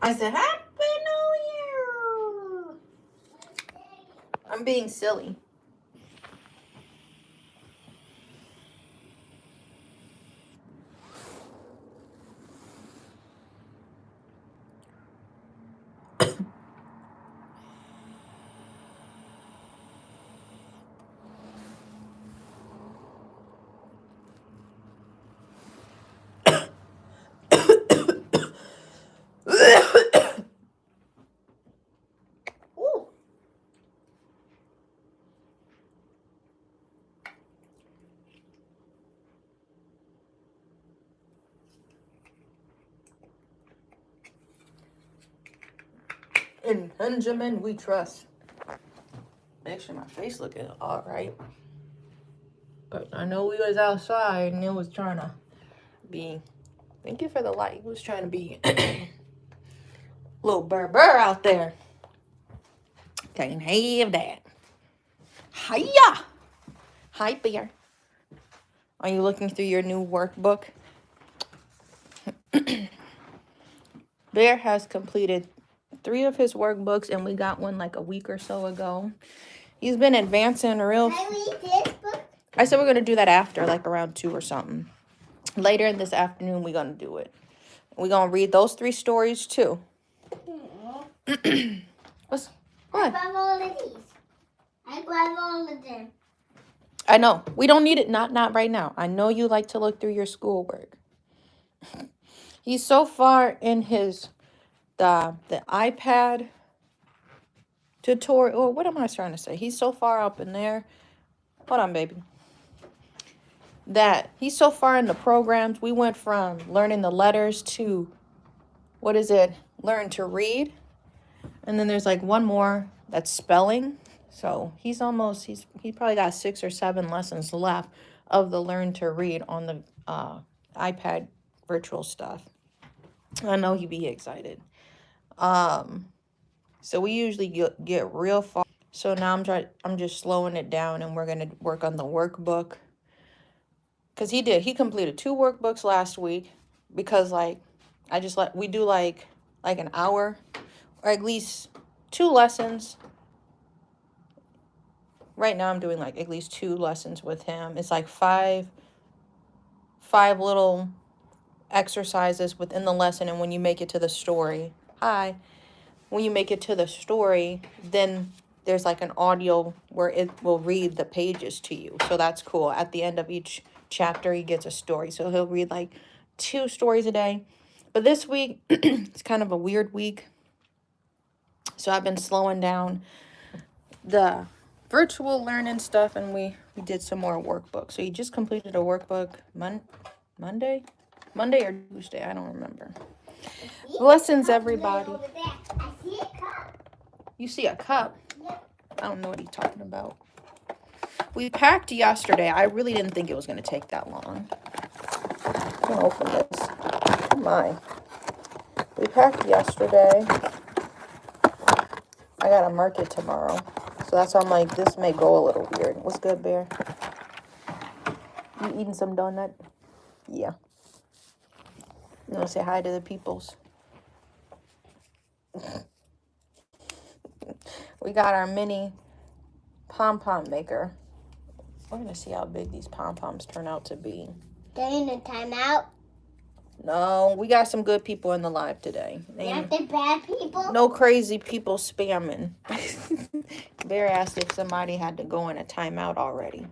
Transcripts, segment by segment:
I said, Happy New Year. I'm being silly. Ooh. In Benjamin we trust. Make sure my face looking all right. But I know we was outside and it was trying to be. Thank you for the light. It was trying to be little Brrr out there. Can't have that. Hiya! Hi, Bear. Are you looking through your new workbook? Bear has completed 3 of his workbooks, and we got one like a week or so ago. He's been advancing real. Can I read this book? I said we're going to do that after, like around 2 or something. Later in this afternoon, we're going to do it. We're going to read those 3 stories, too. What's... I What? grab all of these. I grab all of them. I know. We don't need it. Not right now. I know you like to look through your schoolwork. He's so far in his the iPad tutorial. Or what am I trying to say? He's so far up in there. Hold on, baby. That he's so far in the programs. We went from learning the letters to, what is it? Learn to read. And then there's like one more that's spelling. So he probably got 6 or 7 lessons left of the learn to read on the iPad virtual stuff. I know he'd be excited. So we usually get real far. So now I'm just slowing it down, and we're gonna work on the workbook. Cause he completed 2 workbooks last week, because like we do like an hour, or at least 2 lessons. Right now I'm doing like at least 2 lessons with him. It's like 5 little exercises within the lesson, and when you make it to the story, when you make it to the story, then there's like an audio where it will read the pages to you. So that's cool. At the end of each chapter, he gets a story. So he'll read like 2 stories a day. But this week, it's kind of a weird week. So I've been slowing down the virtual learning stuff, and we did some more workbooks. So he just completed a workbook Monday or Tuesday. I don't remember. Blessings, everybody. I see a cup. You see a cup? Yep. I don't know what he's talking about. We packed yesterday. I really didn't think it was going to take that long. I'm going to open this. Oh my. We packed yesterday. I got to mark it tomorrow. So that's why I'm like, this may go a little weird. What's good, Bear? You eating some donut? Yeah. You want to say hi to the peoples? We got our mini pom-pom maker. We're going to see how big these pom-poms turn out to be. During the timeout? No, we got some good people in the live today. Not the bad people? No crazy people spamming. Bear asked if somebody had to go in a timeout already.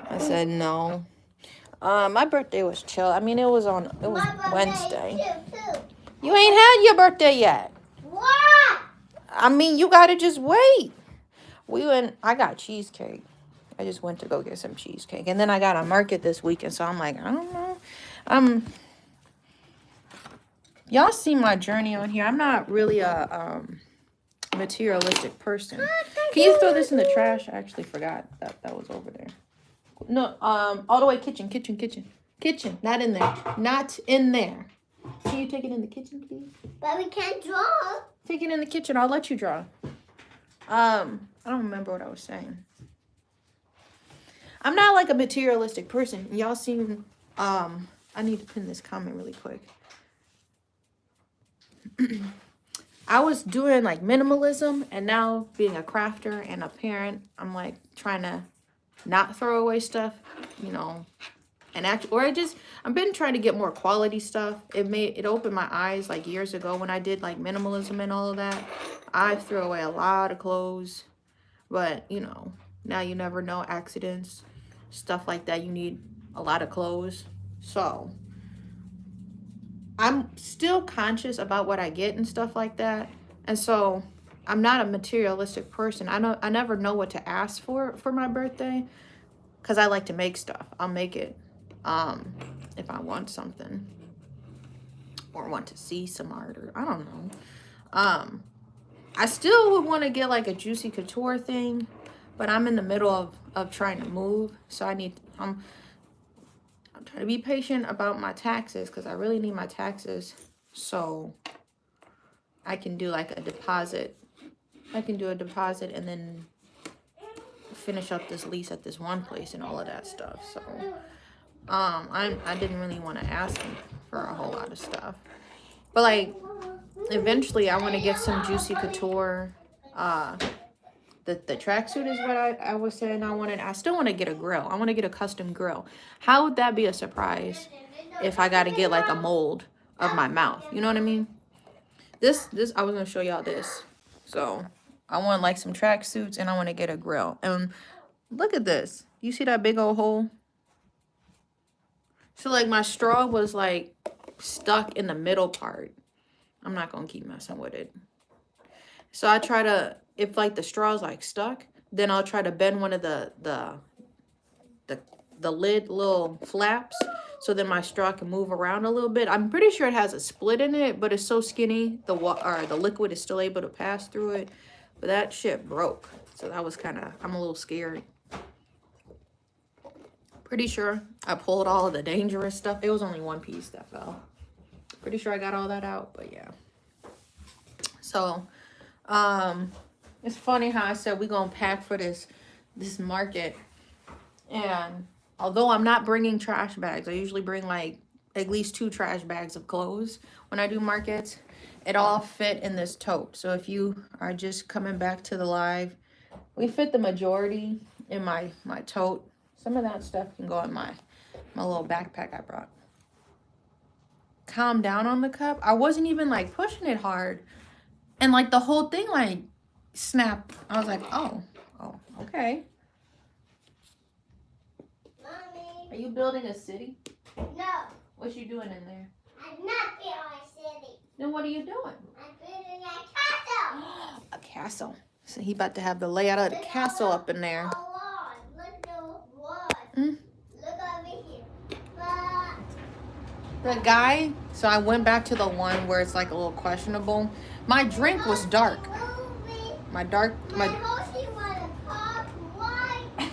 I said no. My birthday was chill. I mean, it was Wednesday. Too. You ain't had your birthday yet. What? I mean, you gotta just wait. I got cheesecake. I just went to go get some cheesecake. And then I got a market this weekend, so I'm like, I don't know. Y'all see my journey on here. I'm not really a materialistic person. Can you throw this in the trash? I actually forgot that was over there. No, all the way kitchen. Kitchen, not in there. Not in there. Can you take it in the kitchen, please? But we can't draw. Take it in the kitchen. I'll let you draw. I don't remember what I was saying. I'm not like a materialistic person. Y'all seen, I need to pin this comment really quick. I was doing like minimalism, and now being a crafter and a parent, I'm like trying to not throw away stuff, you know, and I've been trying to get more quality stuff. It opened my eyes like years ago when I did like minimalism and all of that. I threw away a lot of clothes, but you know, now you never know, accidents, stuff like that. You need a lot of clothes. So I'm still conscious about what I get and stuff like that. And so I'm not a materialistic person. I never know what to ask for my birthday, because I like to make stuff. I'll make it if I want something or want to see some art, or I don't know. I still would want to get like a Juicy Couture thing, but I'm in the middle of trying to move, so I'm trying to be patient about my taxes, because I really need my taxes so I can do like a deposit. I can do a deposit and then finish up this lease at this one place and all of that stuff. So I didn't really want to ask him for a whole lot of stuff, but like eventually I want to get some Juicy Couture. The tracksuit is what I was saying I wanted. I still want to get a grill. I want to get a custom grill. How would that be a surprise if I got to get like a mold of my mouth? You know what I mean? This I was gonna show y'all this. So I want like some tracksuits, and I want to get a grill. And look at this. You see that big old hole? So like my straw was like stuck in the middle part. I'm not gonna keep messing with it. So I try to, if like the straw's like stuck, then I'll try to bend one of the lid little flaps, so then my straw can move around a little bit. I'm pretty sure it has a split in it, but it's so skinny the liquid is still able to pass through it. But that shit broke, so that was kind of, I'm a little scared. Pretty sure I pulled all of the dangerous stuff. It was only one piece that fell. Pretty sure I got all that out, but yeah. So it's funny how I said we're gonna pack for this market, and although I'm not bringing trash bags, I usually bring like at least 2 trash bags of clothes when I do markets. It all fit in this tote. So if you are just coming back to the live, we fit the majority in my tote. Some of that stuff can go in my little backpack I brought. Calm down on the cup. I wasn't even like pushing it hard, and like the whole thing like snapped. I was like, oh, okay. Mommy. Are you building a city? No. What you doing in there? I'm not building a city. Then what are you doing? I'm building a castle. A castle. So he about to have the layout of the castle up in there. Look the wall. Mm. Look over here. But The guy, so I went back to the one where it's like a little questionable. My drink was dark. My Hoshi wanna pop white.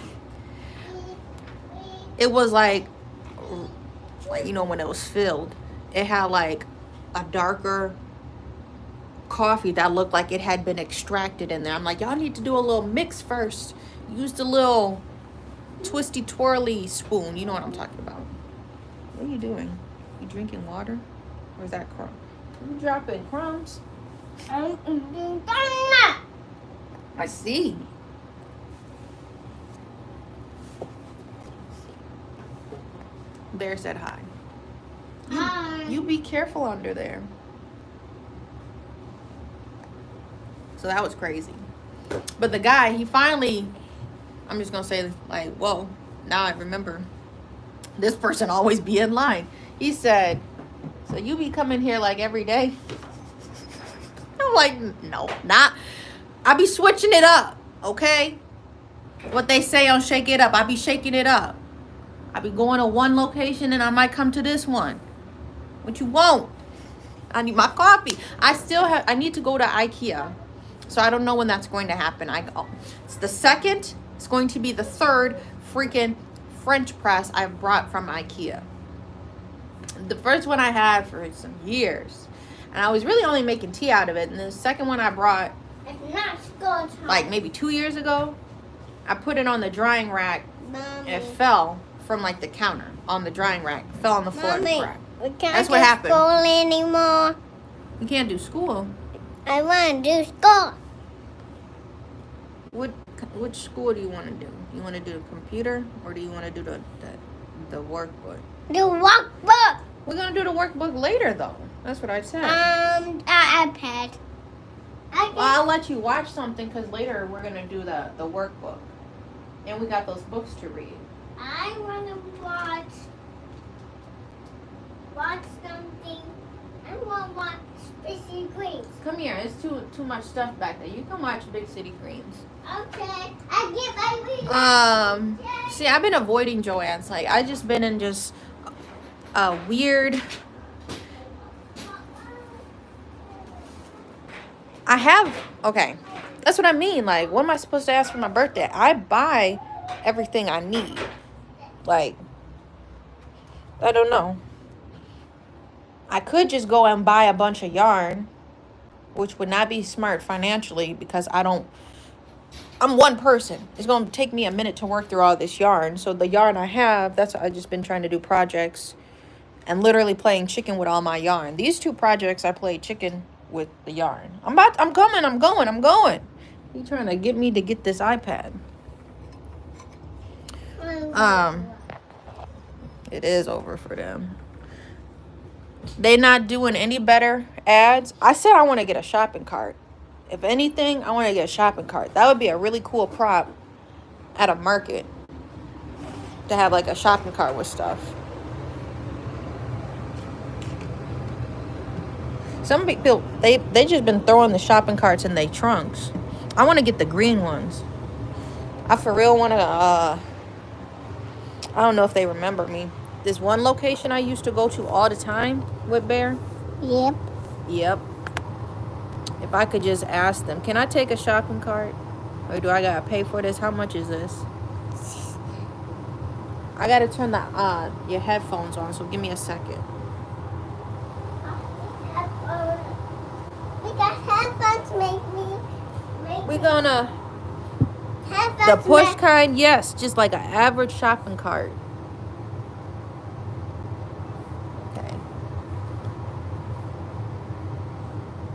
It was like, you know, when it was filled, it had like a darker coffee that looked like it had been extracted in there. I'm like, y'all need to do a little mix first. Use the little twisty twirly spoon. You know what I'm talking about. What are you doing? You drinking water? Or is that crumb? You dropping crumbs? I see. Bear said hi. Hi. You be careful under there. So that was crazy. But the guy, he finally, I'm just gonna say like, whoa, now I remember. This person always be in line. He said, so you be coming here like every day? I'm like, no, not. I be switching it up, okay? What they say on Shake It Up, I be shaking it up. I be going to one location and I might come to this one. What you want? I need my coffee. I need to go to IKEA. So I don't know when that's going to happen. It's the second. It's going to be the third freaking French press I've brought from IKEA. The first one I had for some years, and I was really only making tea out of it. And the second one I brought, like maybe 2 years ago, I put it on the drying rack. Mommy. It fell from like the counter on the drying rack. It fell on the floor. Mommy, Crack. we can't That's what happened. Scroll anymore. You can't do school. I want to do school. Which school do you want to do? You want to do the computer or do you want to do the workbook? The workbook. We're gonna do the workbook later though. That's what I said. iPad. Well, I'll let you watch something because later we're gonna do the workbook, and we got those books to read. I want to watch something. I want to watch Busy Greens. Come here. It's too much stuff back there. You can watch Big City Greens. Okay. I get my reading. See, I've been avoiding Joanne's. Like, I just been in just a weird. Okay. That's what I mean. Like, what am I supposed to ask for my birthday? I buy everything I need. Like, I don't know. I could just go and buy a bunch of yarn, which would not be smart financially because I'm one person. It's going to take me a minute to work through all this yarn. So the yarn I have, that's I've just been trying to do projects and literally playing chicken with all my yarn. These 2 projects, I played chicken with the yarn. I'm going. You trying to get me to get this iPad. It is over for them. They not doing any better ads. I said I want to get a shopping cart. If anything, I want to get a shopping cart. That would be a really cool prop at a market to have like a shopping cart with stuff. Some people, they just been throwing the shopping carts in their trunks. I want to get the green ones. I for real want to, I don't know if they remember me. This one location I used to go to all the time with Bear. Yep. If I could just ask them, can I take a shopping cart? Or do I gotta pay for this? How much is this? I gotta turn your headphones on, so give me a second. We got headphones We're gonna the push kind, yes, just like an average shopping cart. Okay.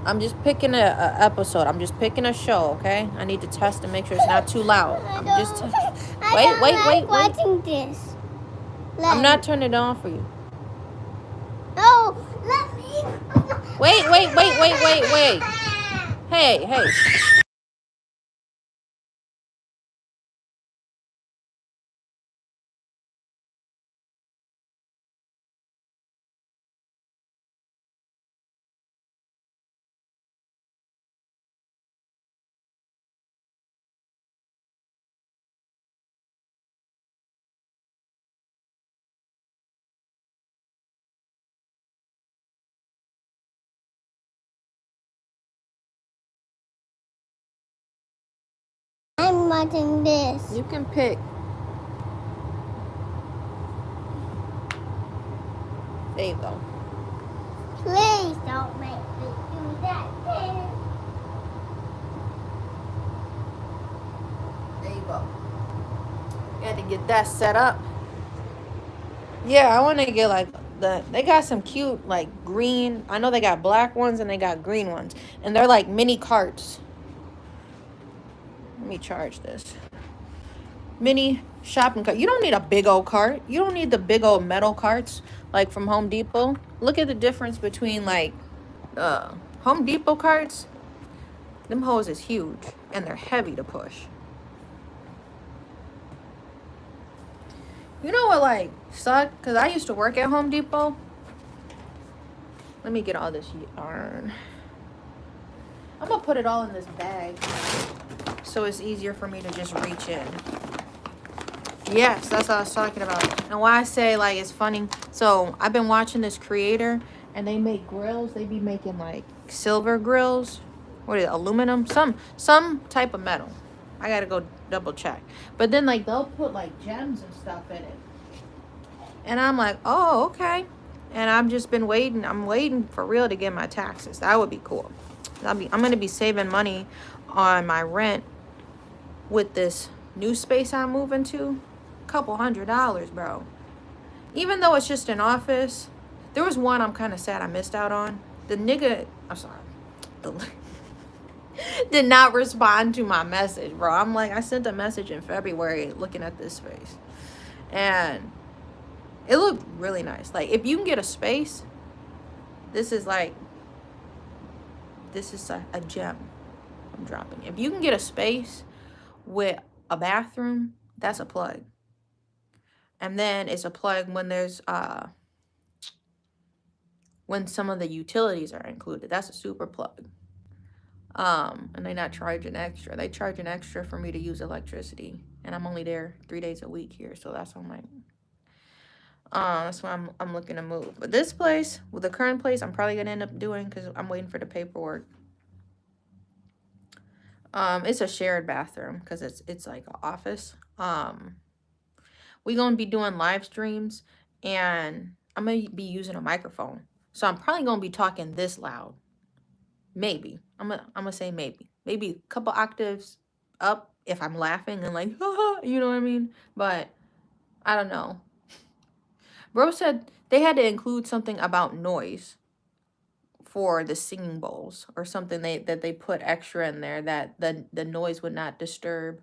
I'm just picking a episode. I'm just picking a show, okay? I need to test and make sure it's not too loud. I'm just wait. Watching this. I'm not turning it on for you. No, let me. Wait. Hey. I'm watching this. You can pick. There you go. Please don't make me do that thing. There you go. You had to get that set up. Yeah, I want to get like they got some cute like green. I know they got black ones and they got green ones. And they're like mini carts. Let me charge this. Mini shopping cart. You don't need a big old cart. You don't need the big old metal carts like from Home Depot. Look at the difference between like Home Depot carts. Them hoes is huge and they're heavy to push. You know what like sucked? Because I used to work at Home Depot. Let me get all this yarn. I'm going to put it all in this bag so it's easier for me to just reach in. Yes, that's what I was talking about. And why I say like it's funny. So I've been watching this creator and they make grills. They be making like silver grills. What is it? Aluminum? Some type of metal. I gotta go double check. But then like they'll put like gems and stuff in it. And I'm like, oh, okay. And I've just been waiting. I'm waiting for real to get my taxes. That would be cool. I'm gonna be saving money on my rent with this new space I'm moving to. Couple $100, bro. Even though it's just an office, there was one I'm kind of sad I missed out on. The nigga, I'm sorry, the, did not respond to my message, bro. I'm like, I sent a message in February looking at this space, and it looked really nice. Like, if you can get a space, this is like, this is a gem I'm dropping. If you can get a space with a bathroom, that's a plug. And then it's a plug when there's when some of the utilities are included. That's a super plug. And they're not charging extra. They charge an extra for me to use electricity, and I'm only there 3 days a week here, so that's on my. That's why I'm looking to move. But this place, with the current place, I'm probably gonna end up doing because I'm waiting for the paperwork. It's a shared bathroom because it's like an office. We gonna be doing live streams, and I'm gonna be using a microphone, so I'm probably gonna be talking this loud. Maybe I'm gonna say maybe a couple octaves up if I'm laughing and like, you know what I mean? But I don't know. Bro said they had to include something about noise for the singing bowls or something that they put extra in there that the noise would not disturb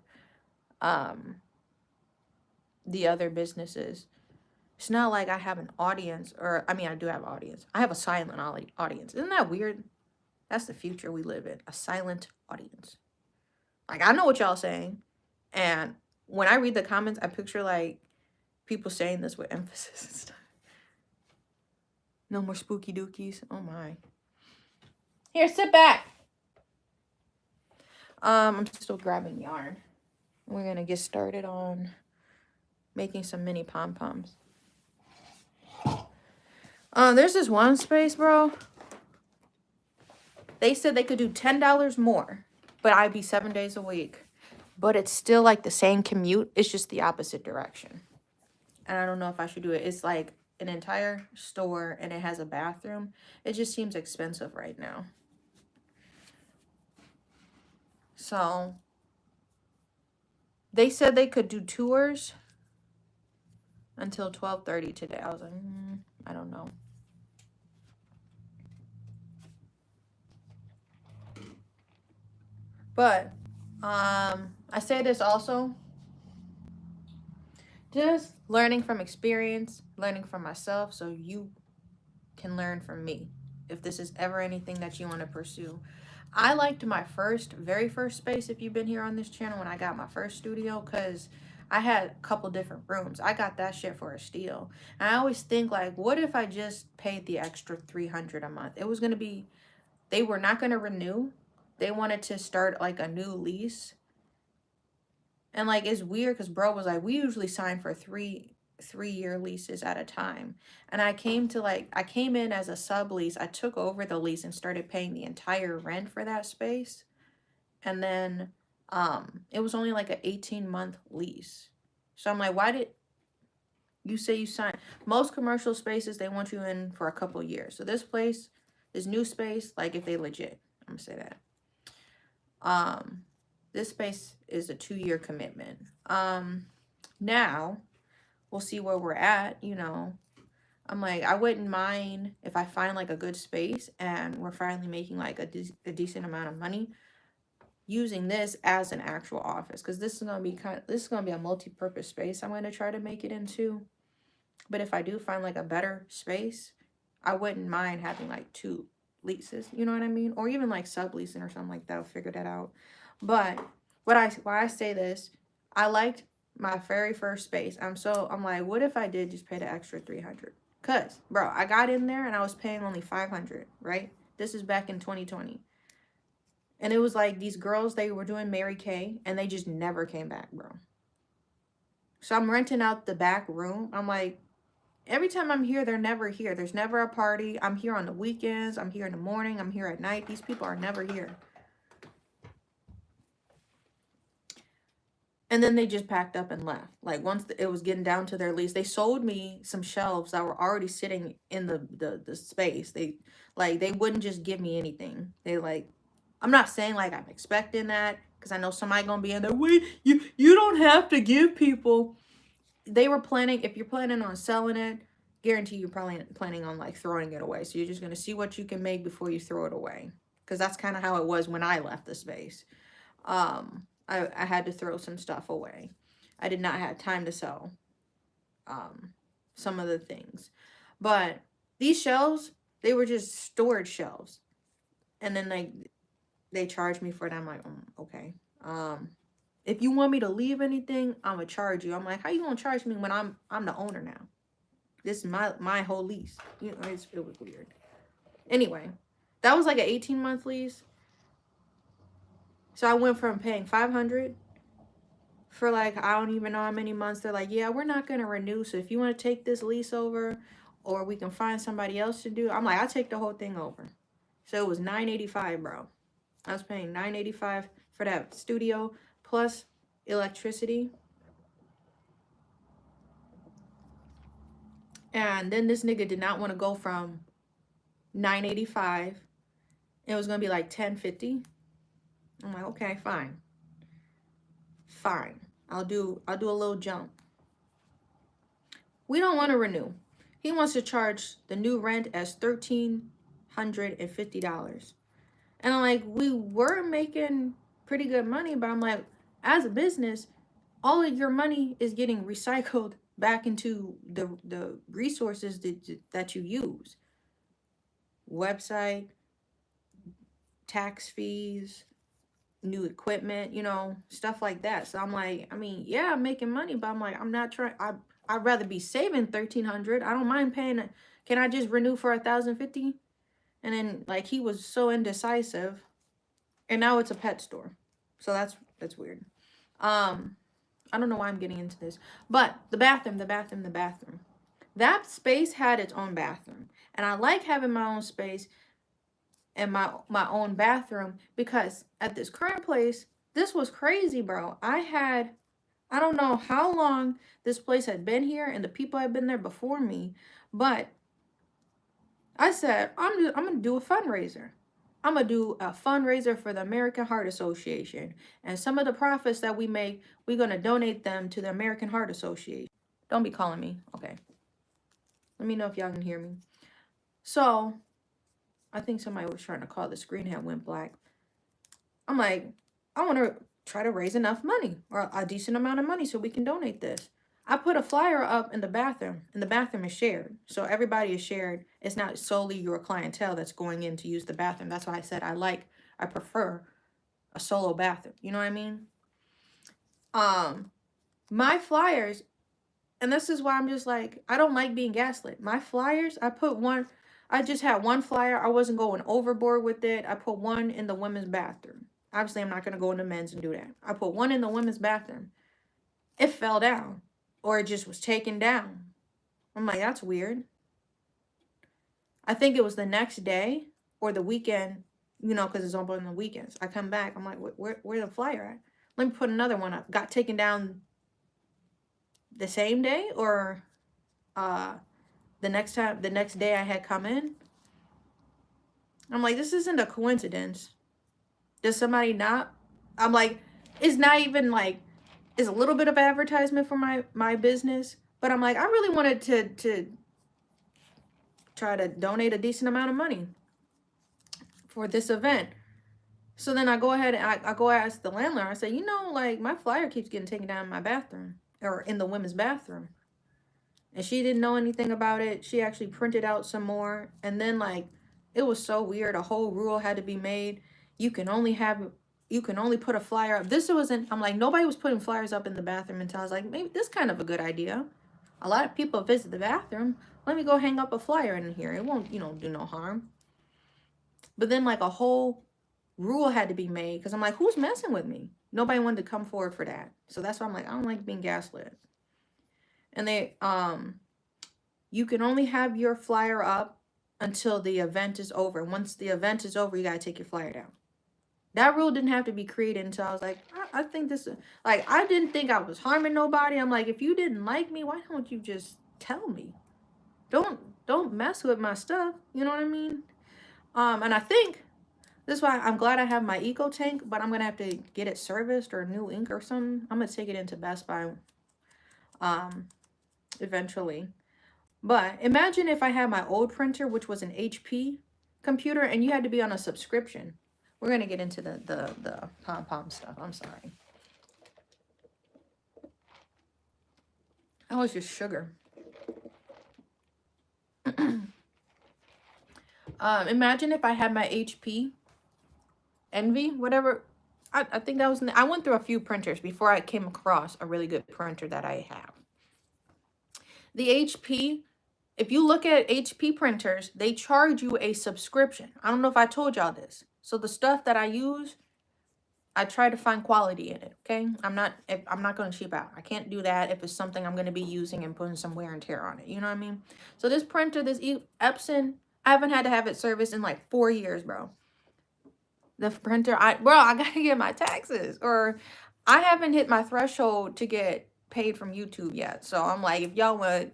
the other businesses. It's not like I have an audience, or I mean I do have an audience. I have a silent audience. Isn't that weird? That's the future we live in, a silent audience. Like, I know what y'all saying, and when I read the comments, I picture like people saying this with emphasis and stuff. No more spooky dookies. Oh my. Here, sit back. I'm still grabbing yarn. We're gonna get started on making some mini pom-poms. There's this one space, bro. They said they could do $10 more, but I'd be 7 days a week. But it's still like the same commute. It's just the opposite direction. And I don't know if I should do it. It's like an entire store and it has a bathroom. It just seems expensive right now. So they said they could do tours until 12:30 today. I was like, I don't know. But I say this also, just learning from experience, learning from myself, so you can learn from me if this is ever anything that you want to pursue. I liked my very first space, if you've been here on this channel, when I got my first studio, because I had a couple different rooms. I got that shit for a steal. And I always think, like, what if I just paid the extra $300 a month? It was going to be, they were not going to renew. They wanted to start, like, a new lease. And, like, it's weird because bro was like, we usually sign for three-year leases at a time. And I came in as a sublease. I took over the lease and started paying the entire rent for that space. And then it was only like an 18-month lease. So I'm like, why did you say you signed? Most commercial spaces, they want you in for a couple years. So this new space, like, if they legit, I'm gonna say that. This space is a 2-year commitment. Now we'll see where we're at, you know. I'm like, I wouldn't mind if I find like a good space and we're finally making like a decent amount of money, using this as an actual office, because this is gonna be a multi-purpose space I'm gonna try to make it into. But if I do find like a better space, I wouldn't mind having like 2 leases, you know what I mean, or even like subleasing or something like that. I'll figure that out. But why I say this, I liked my very first space. I'm like, what if I did just pay the extra $300? Cause bro, I got in there and I was paying only $500, right? This is back in 2020. And it was like these girls, they were doing Mary Kay and they just never came back, bro. So I'm renting out the back room. I'm like, every time I'm here, they're never here. There's never a party. I'm here on the weekends. I'm here in the morning. I'm here at night. These people are never here. And then they just packed up and left. Like, once it was getting down to their lease, they sold me some shelves that were already sitting in the space. They wouldn't just give me anything. They like, I'm not saying like I'm expecting that, because I know somebody gonna be in there. Wait, you don't have to give people. They were planning, if you're planning on selling it, guarantee you're probably planning on like throwing it away. So you're just going to see what you can make before you throw it away. Because that's kind of how it was when I left the space. I had to throw some stuff away. I did not have time to sell some of the things. But these shelves, they were just storage shelves. And then they charged me for it. I'm like, okay. If you want me to leave anything, I'm gonna charge you. I'm like, how you gonna charge me when I'm the owner now? This is my whole lease. You know, it was weird. Anyway, that was like an 18-month lease. So I went from paying $500 for like, I don't even know how many months. They're like, yeah, we're not gonna renew. So if you want to take this lease over, or we can find somebody else to do. I'm like, I'll take the whole thing over. So it was $985, bro. I was paying $985 for that studio plus electricity. And then this nigga did not want to go from $985. It was gonna be like $1050. I'm like, okay, fine. Fine. I'll do a little jump. We don't want to renew. He wants to charge the new rent as $1,350. And I'm like, we were making pretty good money, but I'm like, as a business, all of your money is getting recycled back into the resources that you use. Website, tax fees, new equipment, you know, stuff like that. So I'm like, I mean, yeah, I'm making money, but I'm like, I'm not trying. I'd rather be saving $1,300. I don't mind paying it. Can I just renew for $1,050? And then like he was so indecisive, and now it's a pet store, so that's weird. I don't know why I'm getting into this, but the bathroom. That space had its own bathroom, and I like having my own space and my own bathroom, because at this current place, this was crazy, bro. I don't know how long this place had been here and the people had been there before me, but I said, I'm gonna do a fundraiser. I'm gonna do a fundraiser for the American Heart Association, and some of the profits that we make, we're gonna donate them to the American Heart Association. Don't be calling me, okay? Let me know if y'all can hear me. So I think somebody was trying to call. The screen had went black. I'm like, I want to try to raise enough money, or a decent amount of money, so we can donate this. I put a flyer up in the bathroom, and the bathroom is shared. So everybody is shared. It's not solely your clientele that's going in to use the bathroom. That's why I said I prefer a solo bathroom. You know what I mean? My flyers, and this is why I'm just like, I don't like being gaslit. My flyers, I just had one flyer. I wasn't going overboard with it. I put one in the women's bathroom. Obviously, I'm not going to go in the men's and do that. I put one in the women's bathroom. It fell down, or it just was taken down. I'm like, that's weird. I think it was the next day or the weekend, you know, because it's open on the weekends. I come back. I'm like, where's the flyer at? Let me put another one up. Got taken down the same day, or the next day I had come in. I'm like, this isn't a coincidence. Does somebody not? I'm like, it's not even like, it's a little bit of advertisement for my business, but I'm like, I really wanted to try to donate a decent amount of money for this event. So then I go ahead and I go ask the landlord. I say, you know, like, my flyer keeps getting taken down in my bathroom, or in the women's bathroom. And she didn't know anything about it. She actually printed out some more. And then, like, it was so weird. A whole rule had to be made. You can only put a flyer up. This wasn't, I'm like, nobody was putting flyers up in the bathroom until I was like, maybe this is kind of a good idea. A lot of people visit the bathroom. Let me go hang up a flyer in here. It won't, you know, do no harm. But then, like, a whole rule had to be made, because I'm like, who's messing with me? Nobody wanted to come forward for that. So that's why I'm like, I don't like being gaslit. And they, you can only have your flyer up until the event is over. Once the event is over, you gotta take your flyer down. That rule didn't have to be created until I was like, I think this, like, I didn't think I was harming nobody. I'm like, if you didn't like me, why don't you just tell me? Don't mess with my stuff. You know what I mean? And I think this is why I'm glad I have my eco tank, but I'm gonna have to get it serviced or new ink or something. I'm gonna take it into Best Buy eventually. But imagine if I had my old printer, which was an HP computer, and you had to be on a subscription. We're gonna get into the pom stuff. I'm sorry. That was just sugar. Imagine if I had my HP Envy, whatever. I think that was. I went through a few printers before I came across a really good printer that I have. The HP. If you look at HP printers, they charge you a subscription. I don't know if I told y'all this. So the stuff that I use, I try to find quality in it. Okay, I'm not going to cheap out. I can't do that if it's something I'm going to be using and putting some wear and tear on it. You know what I mean? So this printer, this Epson, I haven't had to have it serviced in like 4 years, bro. The printer, I gotta get my taxes, or I haven't hit my threshold to get paid from YouTube yet. So I'm like, if y'all want to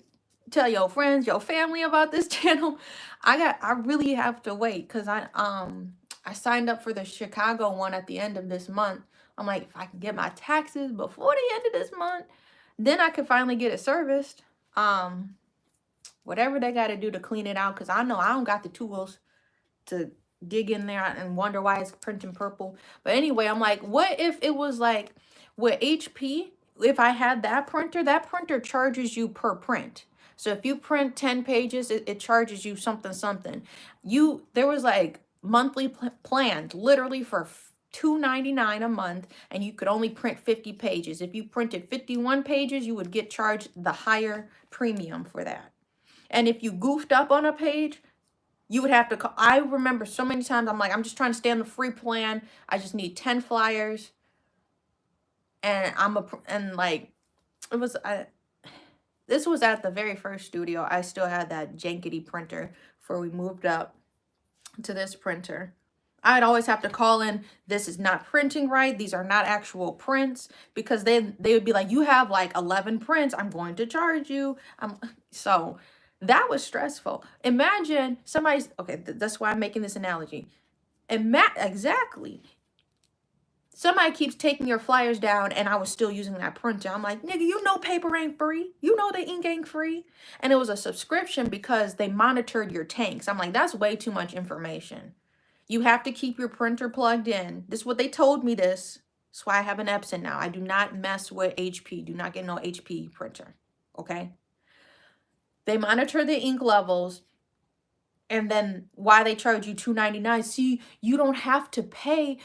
tell your friends, your family about this channel, I really have to wait, because I signed up for the Chicago one at the end of this month. I'm like, if I can get my taxes before the end of this month, then I could finally get it serviced. Whatever they got to do to clean it out, because I know I don't got the tools to dig in there and wonder why it's printing purple. But anyway, I'm like, what if it was like with HP, if I had that printer charges you per print. So if you print 10 pages, it charges you something. There was like monthly plans literally for $2.99 a month, and you could only print 50 pages. If you printed 51 pages, you would get charged the higher premium for that. And if you goofed up on a page, you would have to call. I remember so many times I'm like, I'm just trying to stay on the free plan. I just need 10 flyers. And this was at the very first studio. I still had that jankety printer before we moved up to this printer. I'd always have to call in, this is not printing right. These are not actual prints, because they would be like, you have like 11 prints. I'm going to charge you. So that was stressful. Imagine somebody's, okay, that's why I'm making this analogy. Exactly. Somebody keeps taking your flyers down, and I was still using that printer. I'm like, nigga, you know paper ain't free. You know the ink ain't free. And it was a subscription because they monitored your tanks. I'm like, that's way too much information. You have to keep your printer plugged in. This is what they told me this. That's why I have an Epson now. I do not mess with HP. Do not get no HP printer. Okay? They monitor the ink levels, and then why they charge you $2.99. See, you don't have to pay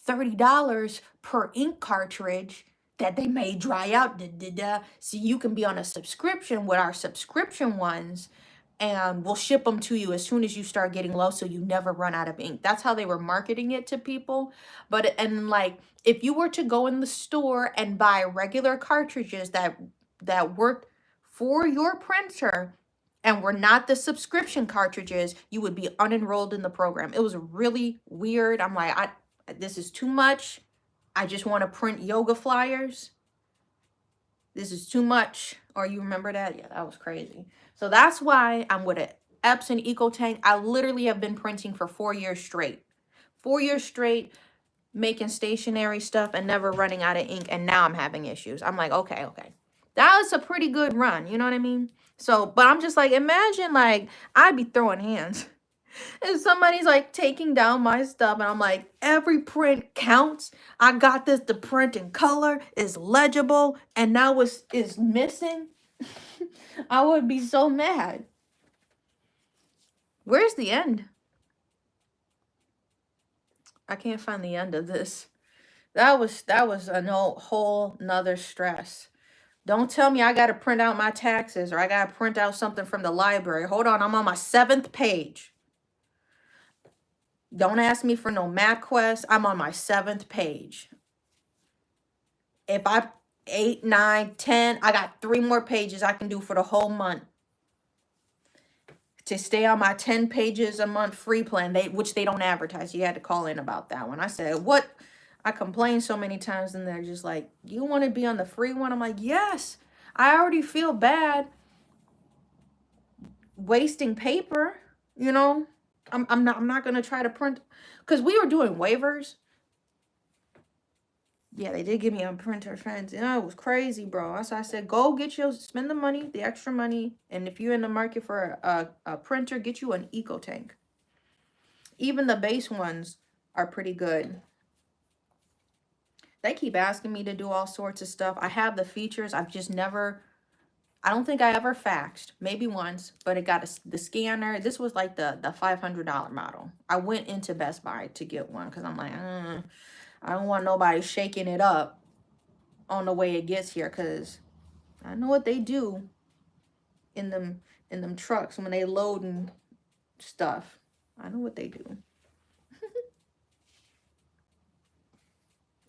$30 per ink cartridge that they may dry out. See, you can be on a subscription with our subscription ones, and we'll ship them to you as soon as you start getting low, so you never run out of ink. That's how they were marketing it to people. But, and like, if you were to go in the store and buy regular cartridges that worked for your printer and were not the subscription cartridges, you would be unenrolled in the program. It was really weird. I'm like, this is too much. I just want to print yoga flyers. This is too much. Or you remember that? Yeah, that was crazy. So that's why I'm with it. Epson EcoTank. I literally have been printing for 4 years straight. 4 years straight, making stationery stuff and never running out of ink. And now I'm having issues. I'm like, okay. That was a pretty good run. You know what I mean? So, but I'm just like, imagine like, I'd be throwing hands. And somebody's like taking down my stuff, and I'm like, every print counts. I got this to print in color, is legible, and now is missing. I would be so mad. Where's the end? I can't find the end of this. That was a whole nother stress. Don't tell me I got to print out my taxes, or I got to print out something from the library. Hold on, I'm on my 7th page. Don't ask me for no MapQuest. I'm on my 7th page. If I 8, 9, 10, I got 3 more pages I can do for the whole month to stay on my 10 pages a month free plan, which they don't advertise. You had to call in about that one. I said, what? I complained so many times, and they're just like, you want to be on the free one? I'm like, yes. I already feel bad wasting paper, you know. I'm not going to try to print, because we were doing waivers. Yeah, they did give me a printer, friends. And it was crazy, bro. So I said, go get your, spend the money, the extra money. And if you're in the market for a printer, get you an Eco Tank. Even the base ones are pretty good. They keep asking me to do all sorts of stuff. I have the features. I've just never, I don't think I ever faxed. Maybe once, but it got the scanner. This was like the $500 model. I went into Best Buy to get one because I'm like, I don't want nobody shaking it up on the way it gets here, because I know what they do in them trucks when they loading stuff. I know what they do.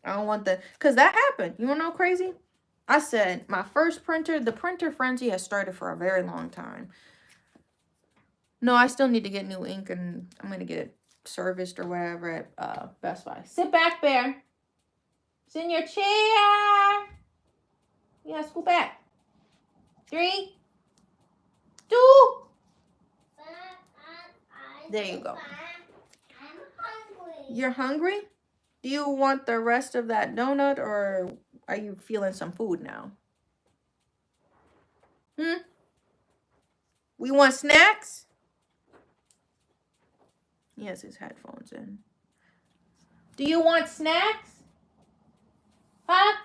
I don't want because that happened. You wanna know crazy? I said my first printer, the printer frenzy has started for a very long time. No, I still need to get new ink, and I'm gonna get it serviced or whatever at Best Buy. Sit back, Bear. Sit in your chair. Yeah, scoot back. 3, 2. There you go. I'm hungry. You're hungry? Do you want the rest of that donut, or are you feeling some food now? We want snacks? He has his headphones in. Do you want snacks? Huh?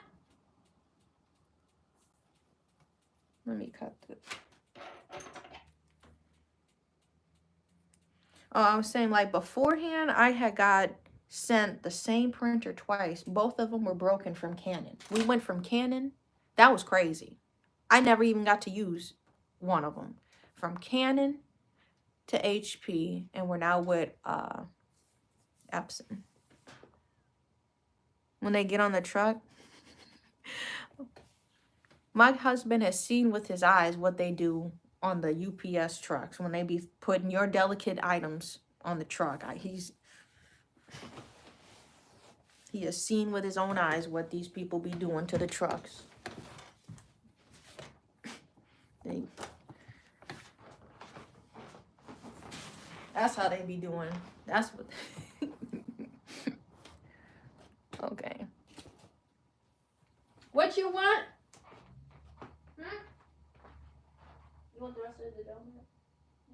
Let me cut this. Oh, I was saying, like, beforehand, I had got sent the same printer twice. Both of them were broken from Canon. We went from Canon. That was crazy. I never even got to use one of them. From Canon to HP, and we're now with Epson. When they get on the truck, my husband has seen with his eyes what they do on the UPS trucks when they be putting your delicate items on the truck. He has seen with his own eyes what these people be doing to the trucks. That's how they be doing. That's what. Okay. What you want? You want the rest of the donut?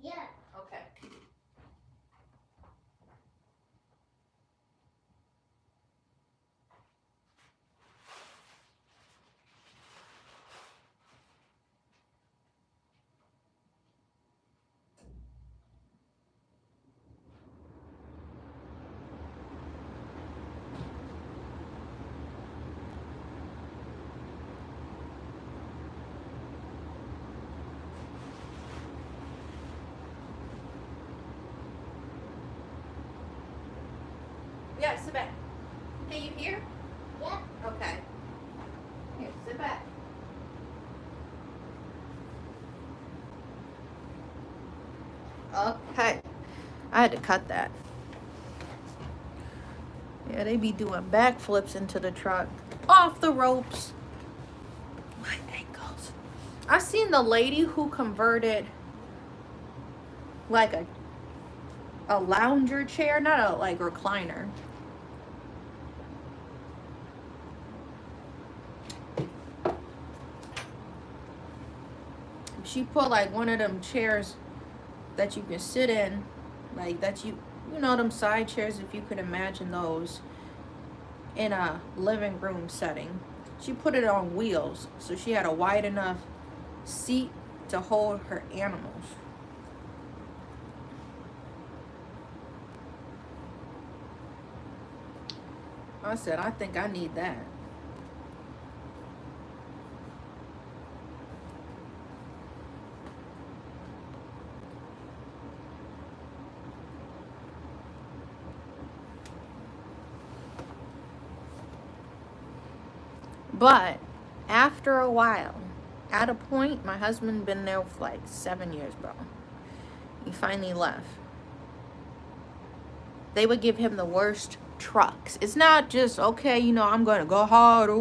Yeah. Okay. Yeah, sit back. Can you hear? Yeah. Okay. Here, sit back. Okay. I had to cut that. Yeah, they be doing backflips into the truck. Off the ropes. My ankles. I seen the lady who converted like a lounger chair, not a like recliner. She put like one of them chairs that you can sit in, like that you know them side chairs, if you could imagine those, in a living room setting. She put it on wheels, so she had a wide enough seat to hold her animals. I said, I think I need that. But after a while, at a point, my husband been there for like 7 years, bro. He finally left. They would give him the worst trucks. It's not just, okay, I'm going to go hard or